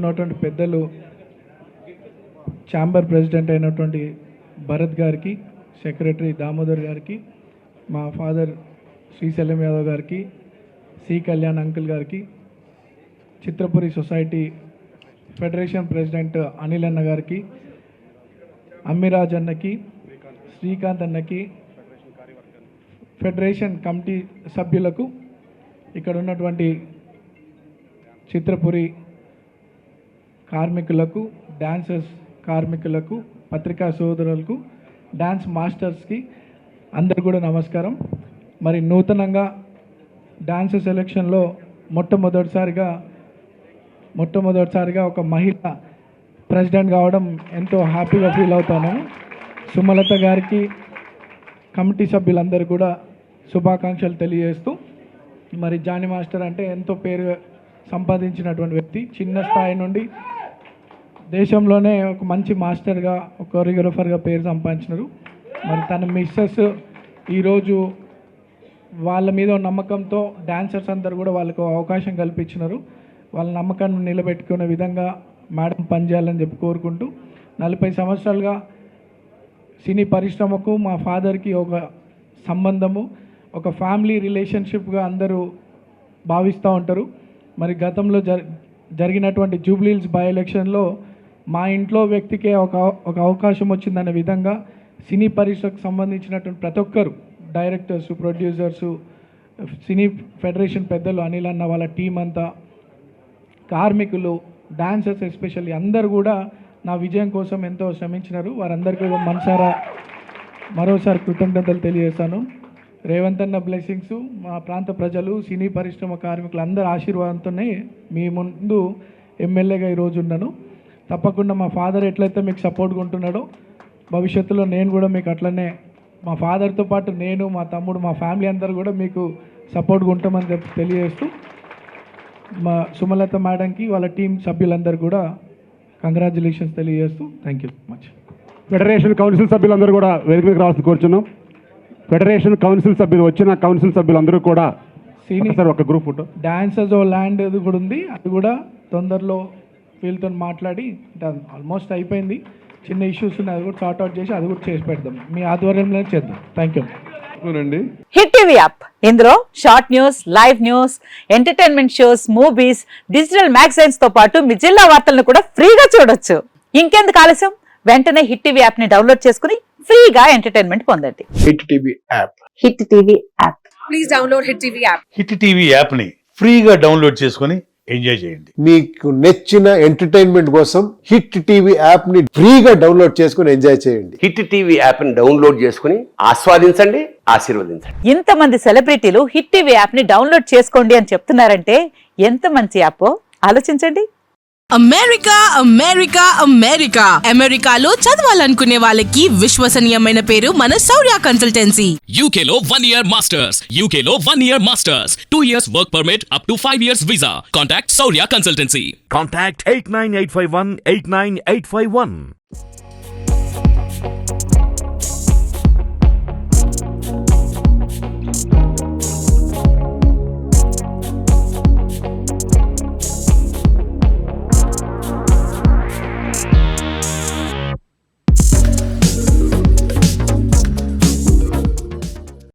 ఉన్నటువంటి పెద్దలు chamber president అయినటువంటి భరత్ గారికి, సెక్రటరీ దామోదర్ గారికి, మా ఫాదర్ శ్రీశైలం యాదవ్ గారికి, సి కళ్యాణ్ అంకుల్ గారికి, Chitrapuri society federation president Anil అన్న గారికి, అమ్మిరాజ్ అన్నకి, శ్రీకాంత్ అన్నకి, ఫెడరేషన్ కమిటీ సభ్యులకు, ఇక్కడ ఉన్నటువంటి చిత్రపురి కార్మికులకు, డాన్సర్స్ కార్మికులకు, పత్రికా సోదరులకు, డాన్స్ మాస్టర్స్కి అందరు కూడా నమస్కారం. మరి నూతనంగా డాన్స్ సెలక్షన్లో మొట్టమొదటిసారిగా ఒక మహిళ ప్రెసిడెంట్ కావడం ఎంతో హ్యాపీగా ఫీల్ అవుతాను. సుమలత గారికి, కమిటీ సభ్యులందరూ కూడా శుభాకాంక్షలు తెలియజేస్తూ, మరి జానీ మాస్టర్ అంటే ఎంతో పేరు సంపాదించినటువంటి వ్యక్తి. చిన్న స్థాయి నుండి దేశంలోనే ఒక మంచి మాస్టర్గా, ఒక కొరియోగ్రఫర్గా పేరు సంపాదించినారు. మరి తన మిస్సెస్ ఈరోజు వాళ్ళ మీద నమ్మకంతో డాన్సర్స్ అందరూ కూడా వాళ్ళకు అవకాశం కల్పించినారు. వాళ్ళ నమ్మకాన్ని నిలబెట్టుకునే విధంగా మేడం పనిచేయాలని చెప్పి కోరుకుంటూ, 40 సంవత్సరాలుగా సినీ పరిశ్రమకు మా ఫాదర్కి ఒక సంబంధము, ఒక ఫ్యామిలీ రిలేషన్షిప్గా అందరూ భావిస్తూ ఉంటారు. మరి గతంలో జరిగినటువంటి జూబ్లీ హిల్స్ బై ఎలక్షన్లో మా ఇంట్లో వ్యక్తికే ఒక అవకాశం వచ్చిందనే విధంగా సినీ పరిశ్రమకు సంబంధించినటువంటి ప్రతి ఒక్కరు, డైరెక్టర్సు, ప్రొడ్యూసర్సు, సినీ ఫెడరేషన్ పెద్దలు అనిల్ అన్న వాళ్ళ టీం అంతా, కార్మికులు, డాన్సర్స్ ఎస్పెషల్లీ అందరూ కూడా నా విజయం కోసం ఎంతో శ్రమించినారు. వారందరికీ మనసారా మరోసారి కృతజ్ఞతలు తెలియజేస్తాను. రేవంత్ అన్న బ్లెస్సింగ్స్, మా ప్రాంత ప్రజలు, సినీ పరిశ్రమ కార్మికులు అందరి ఆశీర్వాదంతోనే మీ ముందు ఎమ్మెల్యేగా ఈరోజు ఉన్నాను. తప్పకుండా మా ఫాదర్ ఎట్లయితే మీకు సపోర్ట్గా ఉంటున్నాడో భవిష్యత్తులో నేను కూడా మీకు అట్లనే, మా ఫాదర్తో పాటు నేను, మా తమ్ముడు, మా ఫ్యామిలీ అందరూ కూడా మీకు సపోర్ట్గా ఉంటామని చెప్పి తెలియజేస్తూ, మా సుమలత మేడంకి వాళ్ళ టీం సభ్యులందరూ కూడా కంగ్రాచులేషన్స్ తెలియజేస్తూ thank you much. Federation council సభ్యులందరూ కూడా వేదిక మీదకి రావాల్సి కోరుచున్నాం. ఫెడరేషన్ కౌన్సిల్ సభ్యులు, వచ్చిన కౌన్సిల్ సభ్యులందరూ కూడా సార్ ఒక గ్రూప్ ఫోటో. డాన్సర్స్ ల్యాండ్ అది కూడా ఉంది, అది కూడా తొందరలో వీళ్ళతో మాట్లాడి ఆల్మోస్ట్ అయిపోయింది. చిన్న ఇష్యూస్ ఉన్నాయి, అది కూడా సార్ట్ అవుట్ చేసి అది కూడా చేసి పెడదాం. మీ ఆధ్వర్యంలో చేద్దాం. Thank you. Hit TV app, ఇందులో short news, live news, entertainment shows, movies, digital magazines తో పాటు మీ జిల్లా వార్తలను కూడా ఫ్రీగా చూడొచ్చు. ఇంకెందుకు ఆలస్యం, వెంటనే హిట్ టీవీ యాప్ ని డౌన్లోడ్ చేసుకుని ఫ్రీగా ఎంటర్టైన్మెంట్ పొందండి. Hit TV app. Hit TV app. Please download hit TV app. Hit TV app ని ఫ్రీగా డౌన్లోడ్ చేసుకుని ఎంజాయ్ చేయండి. మీకు నచ్చిన ఎంటర్టైన్మెంట్ కోసం హిట్ టీవీ యాప్ ని ఫ్రీగా డౌన్లోడ్ చేసుకుని ఎంజాయ్ చేయండి. హిట్ టీవీ యాప్ ని డౌన్లోడ్ చేసుకుని ఆస్వాదించండి, ఆశీర్వదించండి. ఇంతమంది సెలబ్రిటీలు హిట్ టీవీ యాప్ ని డౌన్లోడ్ చేసుకోండి అని చెప్తున్నారంటే ఎంత మంచి యాప్ ఆలోచించండి. అమెరికా అమెరికా అమెరికా అమెరికాలో చదవాలనుకునే వాళ్ళకి విశ్వసనీయమైన పేరు మన శౌర్య కన్సల్టెన్సీ. UK లో 1 year masters, UK లో 1 year masters, 2 years work permit up to 5 years visa. Contact Shaurya Consultancy. Contact 89851 89851.